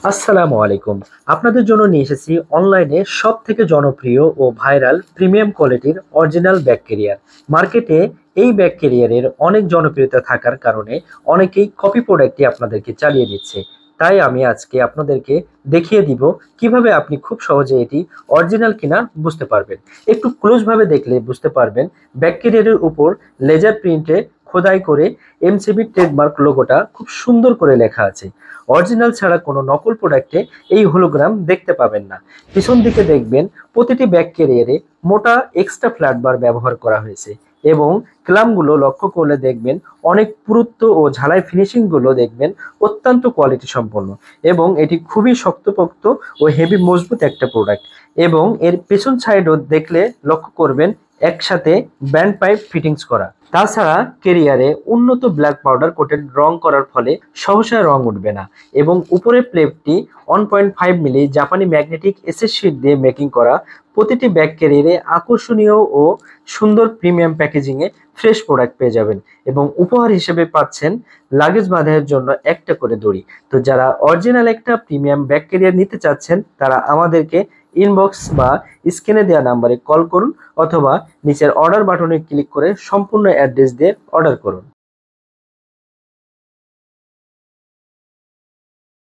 আসসালামু আলাইকুম। আপনাদের জন্য নিয়ে এসেছি অনলাইনে সবথেকে জনপ্রিয় ও ভাইরাল প্রিমিয়াম কোয়ালিটির অরিজিনাল ব্যাগ ক্যারিয়ার। মার্কেটে এই ব্যাগ ক্যারিয়ারের অনেক জনপ্রিয়তা থাকার কারণে অনেকেই কপি প্রোডাক্টটি আপনাদেরকে চালিয়ে দিচ্ছে। তাই আমি আজকে আপনাদেরকে দেখিয়ে দিব কিভাবে আপনি খুব সহজে এটি অরিজিনাল কিনা বুঝতে পারবেন। একটু ক্লোজ ভাবে দেখলে বুঝতে পারবেন ব্যাগ ক্যারিয়ারের উপর লেজার প্রিন্টে খোদাই করে এমসিবি ট্রেডমার্ক লোগোটা খুব সুন্দর করে লেখা আছে। অরিজিনাল ছাড়া কোনো নকল প্রোডাক্টে এই হোলোগ্রাম দেখতে পাবেন না। পিছন দিকে দেখবেন প্রতিটি ব্যাক ক্যারিয়ারে মোটা এক্সট্রা ফ্ল্যাট বার ব্যবহার করা হয়েছে এবং ক্লামগুলো লক্ষ্য করলে দেখবেন অনেক পুরুত্ব ও ঝালাই ফিনিশিং গুলো দেখবেন অত্যন্ত কোয়ালিটি সম্পন্ন এবং এটি খুবই শক্তপোক্ত ও হেভি মজবুত একটা প্রোডাক্ট। এবং এর পেছন সাইডও দেখলে লক্ষ্য করবেন একসাথে ব্যান্ড পাইপ ফিটিংস করা। তাছাড়া কেরিয়ারে উন্নত ব্ল্যাক পাউডার কোটেড রং করার ফলে সহসা রং উঠবে না এবং উপরের প্লেটটি 1.5 মিলি জাপানি ম্যাগনেটিক এসএস শীট দিয়ে মেকিং করা। প্রতিটি ব্যাগ ক্যারিয়ারে আকর্ষণীয় ও সুন্দর প্রিমিয়াম প্যাকেজিংয়ে ফ্রেশ প্রোডাক্ট পেয়ে যাবেন এবং উপহার হিসেবে পাচ্ছেন লাগেজ বাঁধানোর জন্য একটা করে দড়ি। তো যারা অরিজিনাল একটা প্রিমিয়াম ব্যাগ ক্যারিয়ার নিতে চাচ্ছেন তারা আমাদেরকে ইনবক্স বা স্ক্রিনে দেওয়া নাম্বারে কল করুন অথবা নিচের অর্ডার বাটনে ক্লিক করে সম্পূর্ণ অ্যাড্রেস দিয়ে অর্ডার করুন।